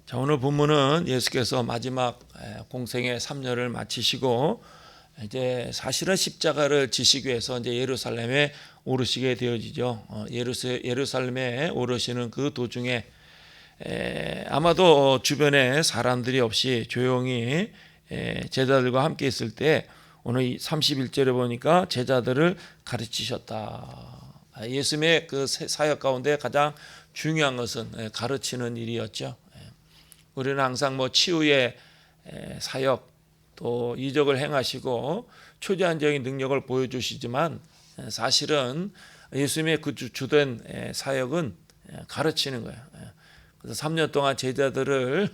자, 오늘 본문은 예수께서 마지막 공생의 3년을 마치시고 이제 사실은 십자가를 지시기 위해서 이제 예루살렘에 오르시게 되어지죠. 예루살렘에 오르시는 그 도중에 아마도 주변에 사람들이 없이 조용히 제자들과 함께 있을 때 오늘 31절에 보니까 제자들을 가르치셨다. 예수님의 그 사역 가운데 가장 중요한 것은 가르치는 일이었죠. 우리는 항상 치유의 사역 또 이적을 행하시고 초자연적인 능력을 보여주시지만 사실은 예수님의 그 주된 사역은 가르치는 거예요. 그래서 3년 동안 제자들을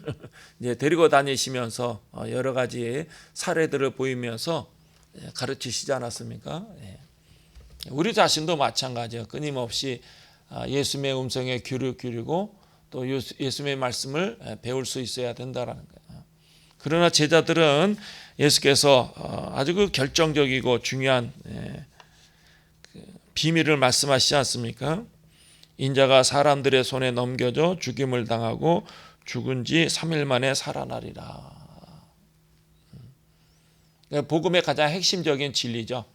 이제 데리고 다니시면서 여러 가지 사례들을 보이면서 가르치시지 않았습니까? 우리 자신도 마찬가지예요. 끊임없이 예수님의 음성에 귀를 기울이고 또 예수님의 말씀을 배울 수 있어야 된다라는 거예요. 그러나 제자들은 예수께서 아주 그 결정적이고 중요한 비밀을 말씀하시지 않습니까? 인자가 사람들의 손에 넘겨져 죽임을 당하고 죽은 지 3일 만에 살아나리라. 복음의 가장 핵심적인 진리죠.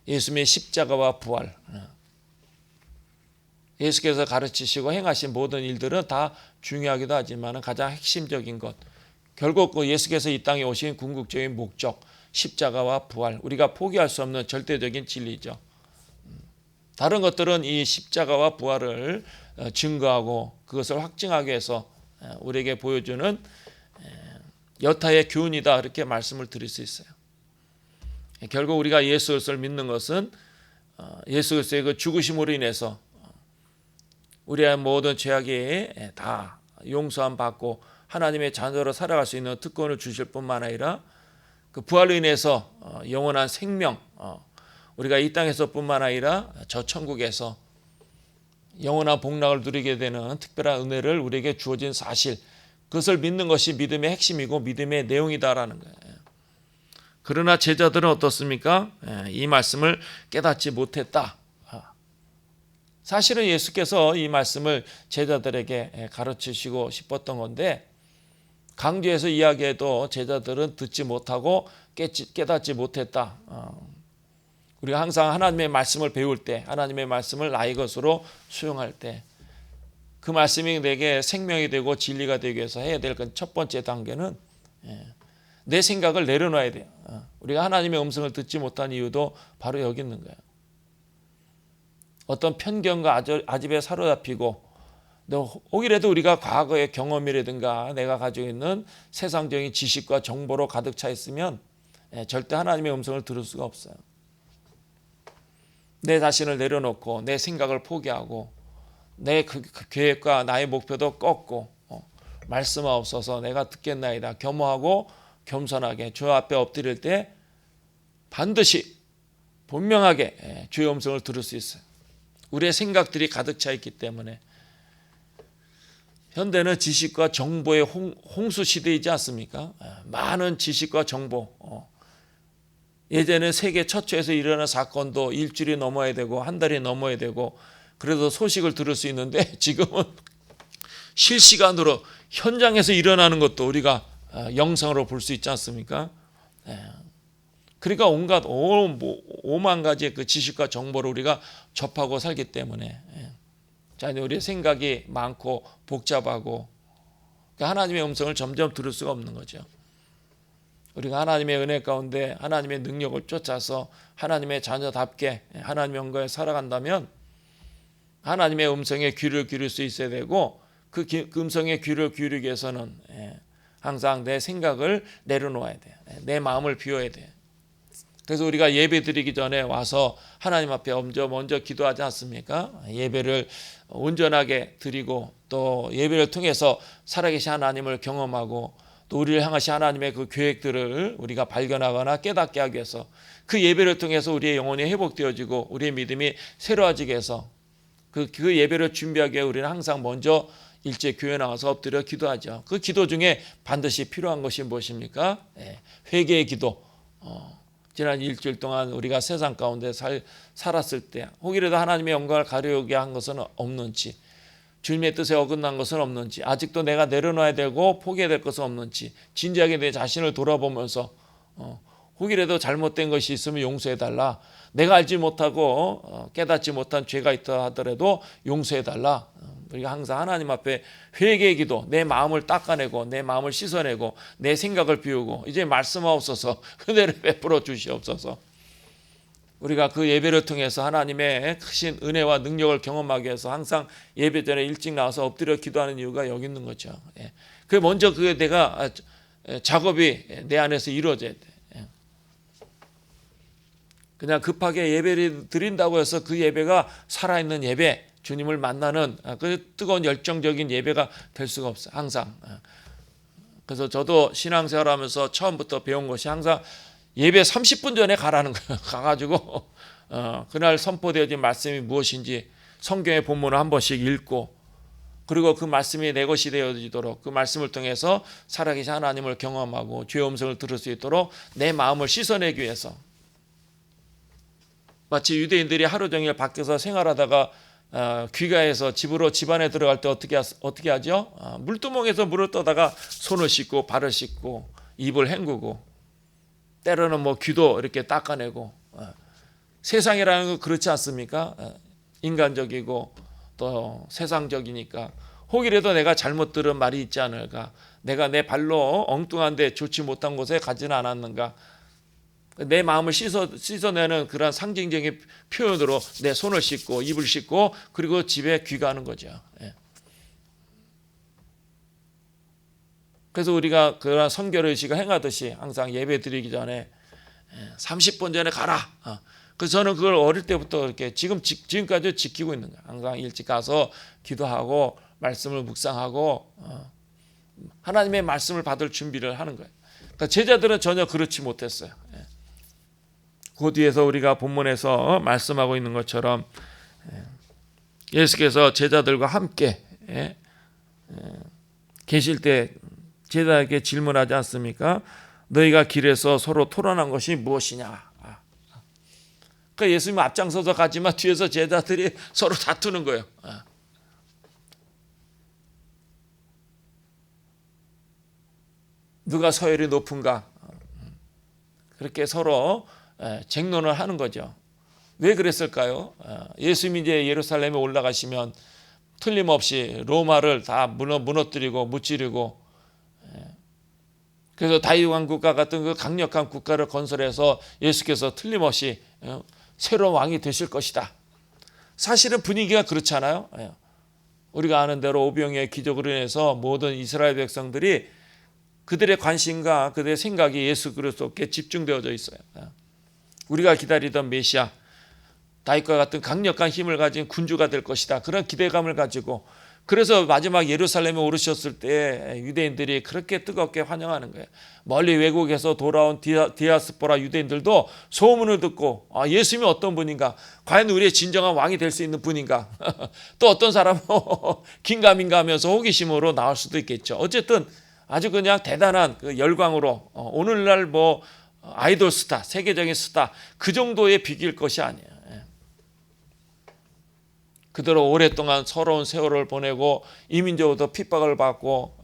예수님의 십자가와 부활. 예수께서 가르치시고 행하신 모든 일들은 다 중요하기도 하지만 가장 핵심적인 것, 결국 예수께서 이 땅에 오신 궁극적인 목적, 십자가와 부활, 우리가 포기할 수 없는 절대적인 진리죠. 다른 것들은 이 십자가와 부활을 증거하고 그것을 확증하기 위해서 우리에게 보여주는 여타의 교훈이다, 이렇게 말씀을 드릴 수 있어요. 결국 우리가 예수 그리스도를 믿는 것은 예수 그리스도의 그 죽으심으로 인해서 우리의 모든 죄악이 다 용서함 받고 하나님의 자녀로 살아갈 수 있는 특권을 주실 뿐만 아니라 그 부활로 인해서 영원한 생명, 우리가 이 땅에서뿐만 아니라 저 천국에서 영원한 복락을 누리게 되는 특별한 은혜를 우리에게 주어진 사실, 그것을 믿는 것이 믿음의 핵심이고 믿음의 내용이다라는 거예요. 그러나 제자들은 어떻습니까? 이 말씀을 깨닫지 못했다. 사실은 예수께서 이 말씀을 제자들에게 가르치시고 싶었던 건데 강조해서 이야기해도 제자들은 듣지 못하고 깨닫지 못했다. 우리가 항상 하나님의 말씀을 배울 때, 하나님의 말씀을 나의 것으로 수용할 때 그 말씀이 내게 생명이 되고 진리가 되기 위해서 해야 될 첫 번째 단계는 내 생각을 내려놔야 돼요. 우리가 하나님의 음성을 듣지 못한 이유도 바로 여기 있는 거예요. 어떤 편견과 아집에 사로잡히고 혹이라도 우리가 과거의 경험이라든가 내가 가지고 있는 세상적인 지식과 정보로 가득 차 있으면 절대 하나님의 음성을 들을 수가 없어요. 내 자신을 내려놓고 내 생각을 포기하고 내 그 계획과 나의 목표도 꺾고 말씀하옵소서 내가 듣겠나이다 겸허하고 겸손하게 주 앞에 엎드릴 때 반드시 분명하게 주의 음성을 들을 수 있어요. 우리의 생각들이 가득 차 있기 때문에. 현대는 지식과 정보의 홍수 시대이지 않습니까? 많은 지식과 정보. 예전에는 세계 처처에서 일어난 사건도 일주일이 넘어야 되고 한 달이 넘어야 되고 그래도 소식을 들을 수 있는데 지금은 실시간으로 현장에서 일어나는 것도 우리가 영상으로 볼 수 있지 않습니까? 그러니까 온갖 5만 가지의 그 지식과 정보를 우리가 접하고 살기 때문에 우리의 생각이 많고 복잡하고 하나님의 음성을 점점 들을 수가 없는 거죠. 우리가 하나님의 은혜 가운데 하나님의 능력을 쫓아서 하나님의 자녀답게 하나님의 영광에 살아간다면 하나님의 음성에 귀를 기울일 수 있어야 되고 그 음성에 귀를 기울이기 위해서는 항상 내 생각을 내려놓아야 돼요. 내 마음을 비워야 돼요. 그래서 우리가 예배 드리기 전에 와서 하나님 앞에 먼저 기도하지 않습니까? 예배를 온전하게 드리고 또 예배를 통해서 살아계신 하나님을 경험하고 또 우리를 향하신 하나님의 그 계획들을 우리가 발견하거나 깨닫게 하기 위해서 그 예배를 통해서 우리의 영혼이 회복되어지고 우리의 믿음이 새로워지게 해서 그 예배를 준비하기 위해 우리는 항상 먼저 일제 교회 나와서 엎드려 기도하죠. 그 기도 중에 반드시 필요한 것이 무엇입니까? 회개의 기도. 지난 일주일 동안 우리가 세상 가운데 살았을 때 혹이라도 하나님의 영광을 가려게 한 것은 없는지 주님의 뜻에 어긋난 것은 없는지, 아직도 내가 내려놔야 되고 포기해야 될 것은 없는지 진지하게 내 자신을 돌아보면서 혹이라도 잘못된 것이 있으면 용서해달라. 내가 알지 못하고 깨닫지 못한 죄가 있다 하더라도 용서해달라. 우리가 항상 하나님 앞에 회개의 기도, 내 마음을 닦아내고 내 마음을 씻어내고 내 생각을 비우고 이제 말씀하옵소서, 은혜를 베풀어 주시옵소서. 우리가 그 예배를 통해서 하나님의 크신 은혜와 능력을 경험하기 위해서 항상 예배 전에 일찍 나와서 엎드려 기도하는 이유가 여기 있는 거죠. 그 먼저 그 내가 작업이 내 안에서 이루어져야 돼. 그냥 급하게 예배를 드린다고 해서 그 예배가 살아있는 예배, 주님을 만나는 그 뜨거운 열정적인 예배가 될 수가 없어요. 항상. 그래서 저도 신앙생활하면서 처음부터 배운 것이 항상 예배 30분 전에 가라는 거예요. 가가지고 그날 선포되어진 말씀이 무엇인지 성경의 본문을 한 번씩 읽고, 그리고 그 말씀이 내 것이 되어지도록 그 말씀을 통해서 살아계신 하나님을 경험하고 주의 음성을 들을 수 있도록 내 마음을 씻어내기 위해서, 마치 유대인들이 하루 종일 밖에서 생활하다가 귀가해서 집안에 들어갈 때 어떻게 하죠? 물두멍에서 물을 떠다가 손을 씻고 발을 씻고 입을 헹구고 때로는 귀도 이렇게 닦아내고. 세상이라는 건 그렇지 않습니까? 인간적이고 또 세상적이니까 혹이라도 내가 잘못 들은 말이 있지 않을까, 내가 내 발로 엉뚱한데 좋지 못한 곳에 가지는 않았는가, 내 마음을 씻어내는 그런 상징적인 표현으로 내 손을 씻고 입을 씻고 그리고 집에 귀가하는 거죠. 그래서 우리가 그런 선결의식을 행하듯이 항상 예배 드리기 전에 30분 전에 가라. 그래서 저는 그걸 어릴 때부터 이렇게 지금까지 지키고 있는 거예요. 항상 일찍 가서 기도하고 말씀을 묵상하고 하나님의 말씀을 받을 준비를 하는 거예요. 그러니까 제자들은 전혀 그렇지 못했어요. 그 뒤에서 우리가 본문에서 말씀하고 있는 것처럼 예수께서 제자들과 함께 계실 때 제자에게 질문하지 않습니까? 너희가 길에서 서로 토론한 것이 무엇이냐? 그러니까 예수님 앞장서서 가지만 뒤에서 제자들이 서로 다투는 거예요. 누가 서열이 높은가? 그렇게 서로 쟁론을 하는 거죠. 왜 그랬을까요? 예수님이 이제 예루살렘에 올라가시면 틀림없이 로마를 다 무너뜨리고 무찌르고, 그래서 다윗 왕국과 같은 그 강력한 국가를 건설해서 예수께서 틀림없이 새로운 왕이 되실 것이다. 사실은 분위기가 그렇잖아요. 우리가 아는 대로 오병이어의 기적으로 인해서 모든 이스라엘 백성들이 그들의 관심과 그들의 생각이 예수 그리스도께 집중되어져 있어요. 우리가 기다리던 메시아, 다윗과 같은 강력한 힘을 가진 군주가 될 것이다. 그런 기대감을 가지고, 그래서 마지막 예루살렘에 오르셨을 때 유대인들이 그렇게 뜨겁게 환영하는 거예요. 멀리 외국에서 돌아온 디아스포라 유대인들도 소문을 듣고 예수님이 어떤 분인가, 과연 우리의 진정한 왕이 될 수 있는 분인가 또 어떤 사람은 긴가민가 하면서 호기심으로 나올 수도 있겠죠. 어쨌든 아주 그냥 대단한 그 열광으로 오늘날 아이돌 스타, 세계적인 스타 그 정도의 비길 것이 아니에요. 그대로 오랫동안 서러운 세월을 보내고 이민적으로도 핍박을 받고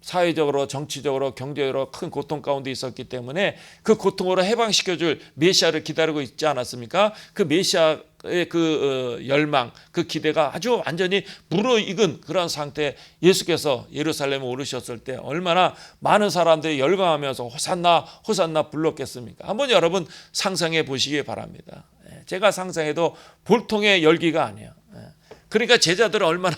사회적으로 정치적으로 경제적으로 큰 고통 가운데 있었기 때문에 그 고통으로 해방시켜줄 메시아를 기다리고 있지 않았습니까? 그 메시아의 그 열망, 그 기대가 아주 완전히 무르익은 그런 상태에 예수께서 예루살렘에 오르셨을 때 얼마나 많은 사람들이 열광하면서 호산나 호산나 불렀겠습니까? 한번 여러분 상상해 보시기 바랍니다. 제가 상상해도 볼통의 열기가 아니에요. 그러니까 제자들은 얼마나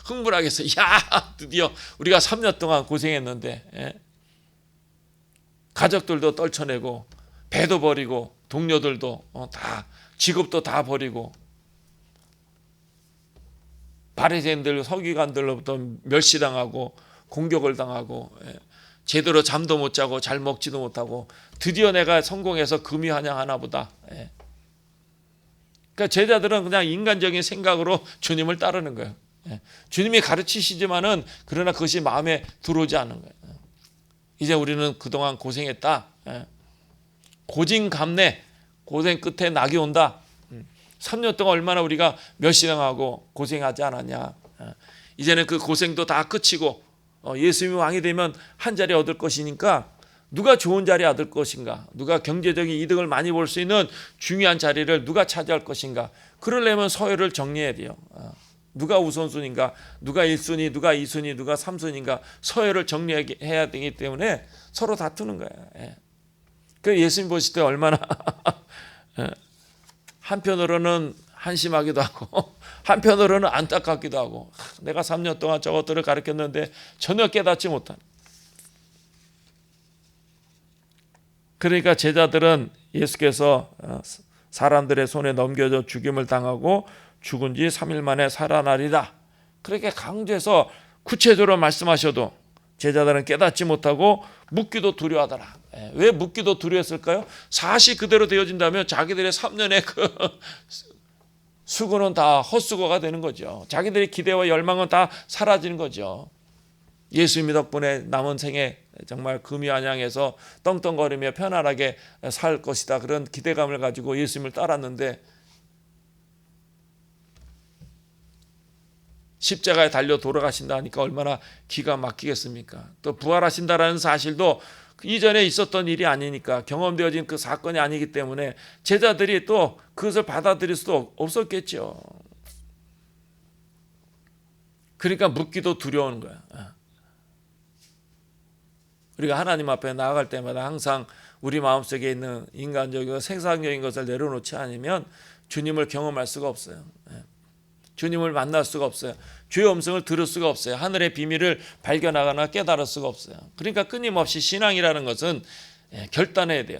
흥분하겠어요. 야, 드디어 우리가 3년 동안 고생했는데 가족들도 떨쳐내고 배도 버리고 동료들도 다 직업도 다 버리고 바리새인들 서기관들로부터 멸시당하고 공격을 당하고 제대로 잠도 못 자고 잘 먹지도 못하고 드디어 내가 성공해서 금이 환영하나 보다. 그러니까 제자들은 그냥 인간적인 생각으로 주님을 따르는 거예요. 주님이 가르치시지만은 그러나 그것이 마음에 들어오지 않는 거예요. 이제 우리는 그동안 고생했다. 고진감래, 고생 끝에 낙이 온다. 3년 동안 얼마나 우리가 멸시당하고 고생하지 않았냐. 이제는 그 고생도 다 끝이고 예수님이 왕이 되면 한 자리 얻을 것이니까 누가 좋은 자리 얻을 것인가, 누가 경제적인 이득을 많이 볼 수 있는 중요한 자리를 누가 차지할 것인가. 그러려면 서열을 정리해야 돼요. 누가 우선순위인가, 누가 1순위, 누가 2순위, 누가 3순위인가 서열을 정리해야 되기 때문에 서로 다투는 거예요. 그 예수님 보실 때 얼마나 한편으로는 한심하기도 하고 한편으로는 안타깝기도 하고, 내가 3년 동안 저것들을 가르쳤는데 전혀 깨닫지 못한. 그러니까 제자들은 예수께서 사람들의 손에 넘겨져 죽임을 당하고 죽은 지 3일 만에 살아나리라, 그렇게 강조해서 구체적으로 말씀하셔도 제자들은 깨닫지 못하고 묻기도 두려워하더라. 왜 묻기도 두려웠을까요? 사실 그대로 되어진다면 자기들의 3년의 그 수고는 다 헛수고가 되는 거죠. 자기들의 기대와 열망은 다 사라지는 거죠. 예수님 덕분에 남은 생에 정말 금이 안양에서 떵떵거리며 편안하게 살 것이다, 그런 기대감을 가지고 예수님을 따랐는데 십자가에 달려 돌아가신다 하니까 얼마나 기가 막히겠습니까? 또 부활하신다라는 사실도 이전에 있었던 일이 아니니까, 경험되어진 그 사건이 아니기 때문에 제자들이 또 그것을 받아들일 수도 없었겠죠. 그러니까 묻기도 두려운 거야. 우리가 하나님 앞에 나아갈 때마다 항상 우리 마음속에 있는 인간적이고 세상적인 것을 내려놓지 않으면 주님을 경험할 수가 없어요. 주님을 만날 수가 없어요. 주의 음성을 들을 수가 없어요. 하늘의 비밀을 발견하거나 깨달을 수가 없어요. 그러니까 끊임없이 신앙이라는 것은 결단해야 돼요.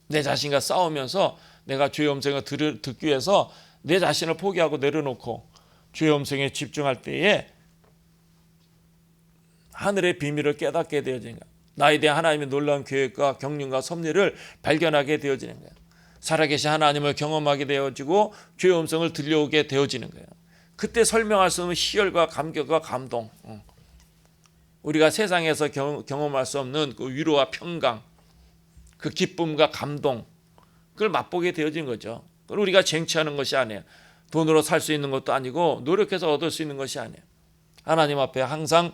내 자신과 싸우면서 내가 주의 음성을 듣기 위해서 내 자신을 포기하고 내려놓고 주의 음성에 집중할 때에 하늘의 비밀을 깨닫게 되어지는 거예요. 나에 대한 하나님의 놀라운 계획과 경륜과 섭리를 발견하게 되어지는 거예요. 살아계신 하나님을 경험하게 되어지고 주의 음성을 들려오게 되어지는 거예요. 그때 설명할 수 없는 희열과 감격과 감동, 우리가 세상에서 경험할 수 없는 그 위로와 평강, 그 기쁨과 감동, 그걸 맛보게 되어진 거죠. 그걸 우리가 쟁취하는 것이 아니에요. 돈으로 살 수 있는 것도 아니고 노력해서 얻을 수 있는 것이 아니에요. 하나님 앞에 항상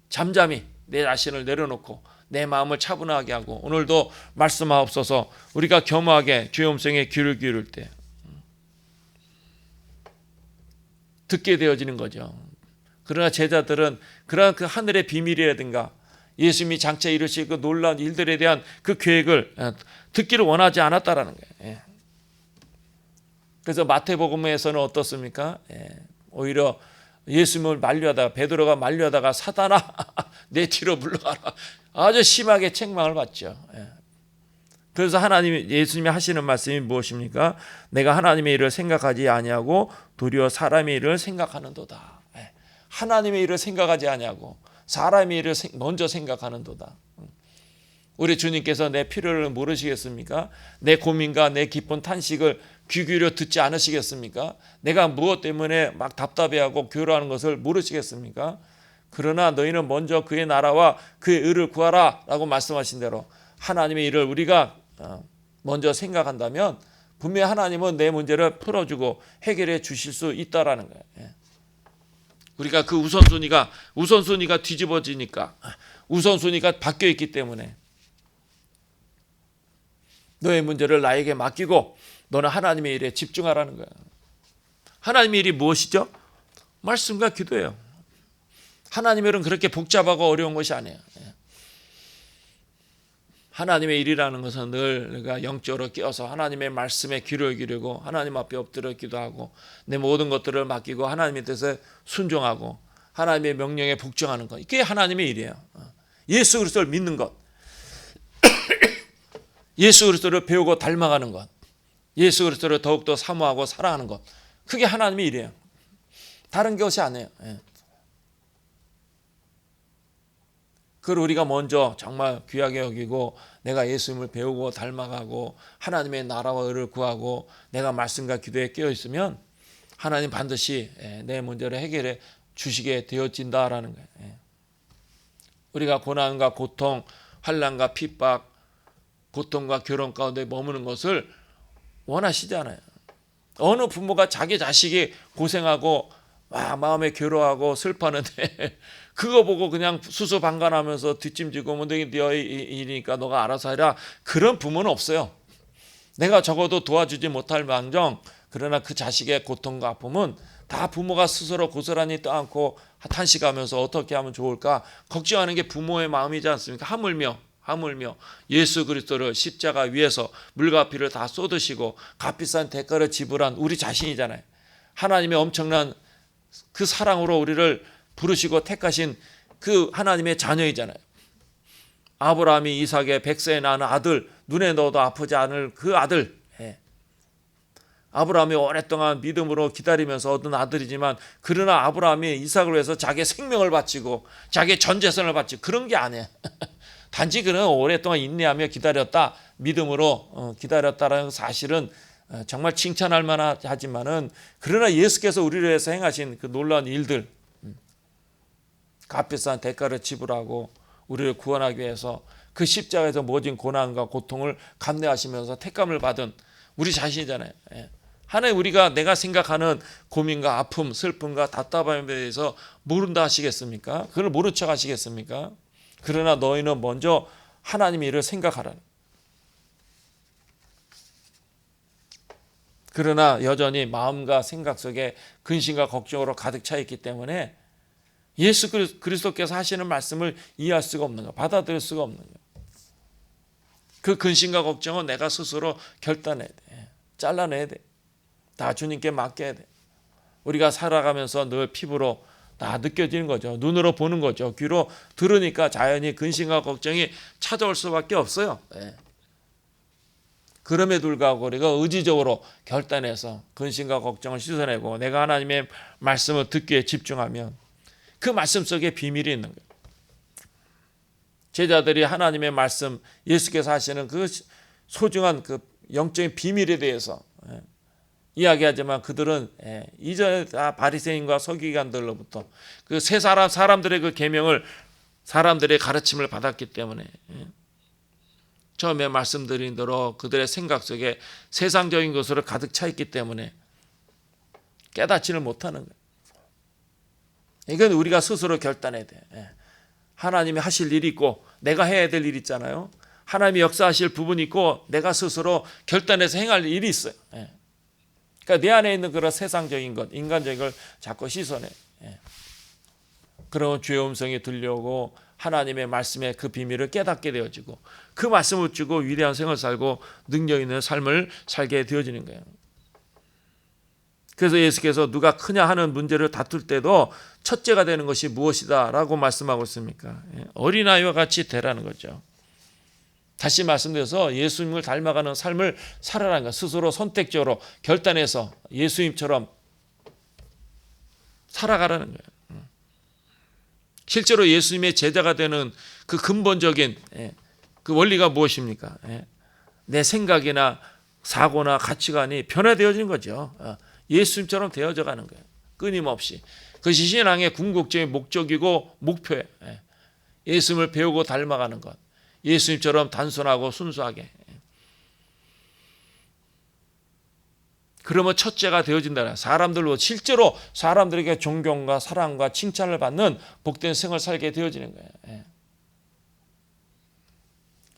잠잠히 내 자신을 내려놓고 내 마음을 차분하게 하고, 오늘도 말씀하옵소서 우리가 겸허하게 주의 음성에 귀를 기울일 때 듣게 되어지는 거죠. 그러나 제자들은 그러한 그 하늘의 비밀이라든가 예수님이 장차 이루실 그 놀라운 일들에 대한 그 계획을 듣기를 원하지 않았다라는 거예요. 그래서 마태복음에서는 어떻습니까? 오히려 예수님을 만류하다가, 베드로가 만류하다가 사단아 내 뒤로 물러가라, 아주 심하게 책망을 받죠. 그래서 예수님이 하시는 말씀이 무엇입니까? 내가 하나님의 일을 생각하지 아니하고 도리어 사람의 일을 생각하는도다. 하나님의 일을 생각하지 아니하고 사람의 일을 먼저 생각하는도다. 우리 주님께서 내 필요를 모르시겠습니까? 내 고민과 내 기쁜 탄식을 귀 기울여 듣지 않으시겠습니까? 내가 무엇 때문에 막 답답해하고 괴로워하는 것을 모르시겠습니까? 그러나 너희는 먼저 그의 나라와 그의 의를 구하라 라고 말씀하신 대로 하나님의 일을 우리가 먼저 생각한다면 분명히 하나님은 내 문제를 풀어주고 해결해 주실 수 있다라는 거예요. 우리가 그 우선순위가 뒤집어지니까, 우선순위가 바뀌어 있기 때문에 너의 문제를 나에게 맡기고 너는 하나님의 일에 집중하라는 거야. 하나님의 일이 무엇이죠? 말씀과 기도예요. 하나님의 일은 그렇게 복잡하고 어려운 것이 아니에요. 하나님의 일이라는 것은 늘 내가 영적으로 깨어서 하나님의 말씀에 귀를 기울이고 하나님 앞에 엎드려 기도하고 내 모든 것들을 맡기고 하나님의 뜻에 순종하고 하나님의 명령에 복종하는 것, 이게 하나님의 일이에요. 예수 그리스도를 믿는 것, 예수 그리스도를 배우고 닮아가는 것, 예수 그리스도를 더욱더 사모하고 사랑하는 것, 그게 하나님의 일이에요. 다른 것이 아니에요. 그걸 우리가 먼저 정말 귀하게 여기고 내가 예수님을 배우고 닮아가고 하나님의 나라와 의를 구하고 내가 말씀과 기도에 깨어 있으면 하나님 반드시 내 문제를 해결해 주시게 되어진다라는 거예요. 우리가 고난과 고통, 환난과 핍박, 고통과 결혼 가운데 머무는 것을 원하시지 않아요. 어느 부모가 자기 자식이 고생하고 마음에 괴로워하고 슬퍼하는데 그거 보고 그냥 수수방관하면서 뒷짐지고 뭐 네 일이니까 너가 알아서 해라, 그런 부모는 없어요. 내가 적어도 도와주지 못할 망정, 그러나 그 자식의 고통과 아픔은 다 부모가 스스로 고스란히 떠안고 탄식하면서 어떻게 하면 좋을까 걱정하는 게 부모의 마음이지 않습니까? 하물며 예수 그리스도를 십자가 위에서 물과 피를 다 쏟으시고 값비싼 대가를 지불한 우리 자신이잖아요. 하나님의 엄청난 그 사랑으로 우리를 부르시고 택하신 그 하나님의 자녀이잖아요. 아브라함이 이삭의 100세에 낳은 아들, 눈에 넣어도 아프지 않을 그 아들, 아브라함이 오랫동안 믿음으로 기다리면서 얻은 아들이지만, 그러나 아브라함이 이삭을 위해서 자기의 생명을 바치고 자기의 전 재산을 바치고 그런 게 아니에요. 단지 그는 오랫동안 인내하며 기다렸다, 믿음으로 기다렸다라는 사실은 정말 칭찬할 만하지만은, 그러나 예수께서 우리를 위해서 행하신 그 놀라운 일들, 값비싼 대가를 지불하고 우리를 구원하기 위해서 그 십자가에서 모진 고난과 고통을 감내하시면서 택감을 받은 우리 자신이잖아요. 하나님, 우리가 내가 생각하는 고민과 아픔, 슬픔과 답답함에 대해서 모른다 하시겠습니까? 그걸 모른 척 하시겠습니까? 그러나 너희는 먼저 하나님의 일을 생각하라. 그러나 여전히 마음과 생각 속에 근심과 걱정으로 가득 차 있기 때문에 예수 그리스도께서 하시는 말씀을 이해할 수가 없는 거, 받아들일 수가 없는 거. 그 근심과 걱정은 내가 스스로 결단해야 돼. 잘라내야 돼. 다 주님께 맡겨야 돼. 우리가 살아가면서 늘 피부로 다 느껴지는 거죠. 눈으로 보는 거죠. 귀로 들으니까 자연히 근심과 걱정이 찾아올 수밖에 없어요. 그럼에도 불구하고 우리가 의지적으로 결단해서 근심과 걱정을 씻어내고 내가 하나님의 말씀을 듣기에 집중하면 그 말씀 속에 비밀이 있는 거예요. 제자들이 하나님의 말씀, 예수께서 하시는 그 소중한 그 영적인 비밀에 대해서 이야기하지만, 그들은 이전에 다 바리새인과 서기관들로부터 그 세 사람들의 그 계명을, 사람들의 가르침을 받았기 때문에 처음에 말씀드린 대로 그들의 생각 속에 세상적인 것으로 가득 차 있기 때문에 깨닫지를 못하는 거예요. 이건 우리가 스스로 결단해야 돼. 하나님이 하실 일이 있고 내가 해야 될 일이 있잖아요. 하나님이 역사하실 부분이 있고 내가 스스로 결단해서 행할 일이 있어요. 그러니까 내 안에 있는 그런 세상적인 것, 인간적인 걸 자꾸 씻어내. 그러면 주의 음성이 들려오고 하나님의 말씀의 그 비밀을 깨닫게 되어지고 그 말씀을 붙이고 위대한 생을 살고 능력 있는 삶을 살게 되어지는 거예요. 그래서 예수께서 누가 크냐 하는 문제를 다툴 때도 첫째가 되는 것이 무엇이다 라고 말씀하고 있습니까? 어린아이와 같이 되라는 거죠. 다시 말씀드려서 예수님을 닮아가는 삶을 살아라는 것, 스스로 선택적으로 결단해서 예수님처럼 살아가라는 거예요. 실제로 예수님의 제자가 되는 그 근본적인 그 원리가 무엇입니까? 내 생각이나 사고나 가치관이 변화되어지는 거죠. 예수님처럼 되어져 가는 거예요. 끊임없이. 그것이 신앙의 궁극적인 목적이고 목표예요. 예수님을 배우고 닮아가는 것. 예수님처럼 단순하고 순수하게. 그러면 첫째가 되어진다. 사람들로, 실제로 사람들에게 존경과 사랑과 칭찬을 받는 복된 생을 살게 되어지는 거예요.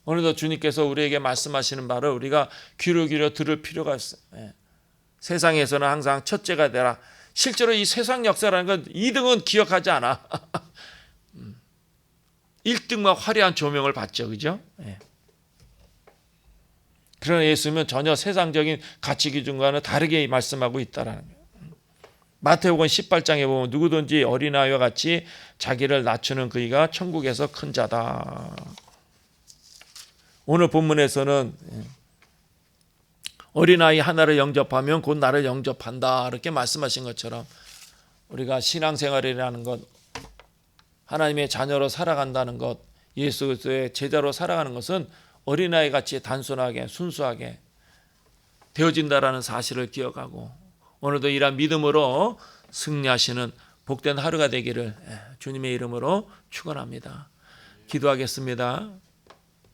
오늘도 주님께서 우리에게 말씀하시는 말을 우리가 귀를 기울여 들을 필요가 있어요. 세상에서는 항상 첫째가 되라. 실제로 이 세상 역사라는 건 2등은 기억하지 않아. 1등만 화려한 조명을 받죠. 그죠? 그러나 예수님은 전혀 세상적인 가치 기준과는 다르게 말씀하고 있다라는 거예요. 마태복음 18장에 보면 누구든지 어린아이와 같이 자기를 낮추는 그이가 천국에서 큰 자다. 오늘 본문에서는 어린아이 하나를 영접하면 곧 나를 영접한다 이렇게 말씀하신 것처럼 우리가 신앙생활이라는 것, 하나님의 자녀로 살아간다는 것, 예수 그리스도의 제자로 살아가는 것은 어린아이 같이 단순하게 순수하게 되어진다라는 사실을 기억하고 오늘도 이러한 믿음으로 승리하시는 복된 하루가 되기를 주님의 이름으로 축원합니다. 기도하겠습니다.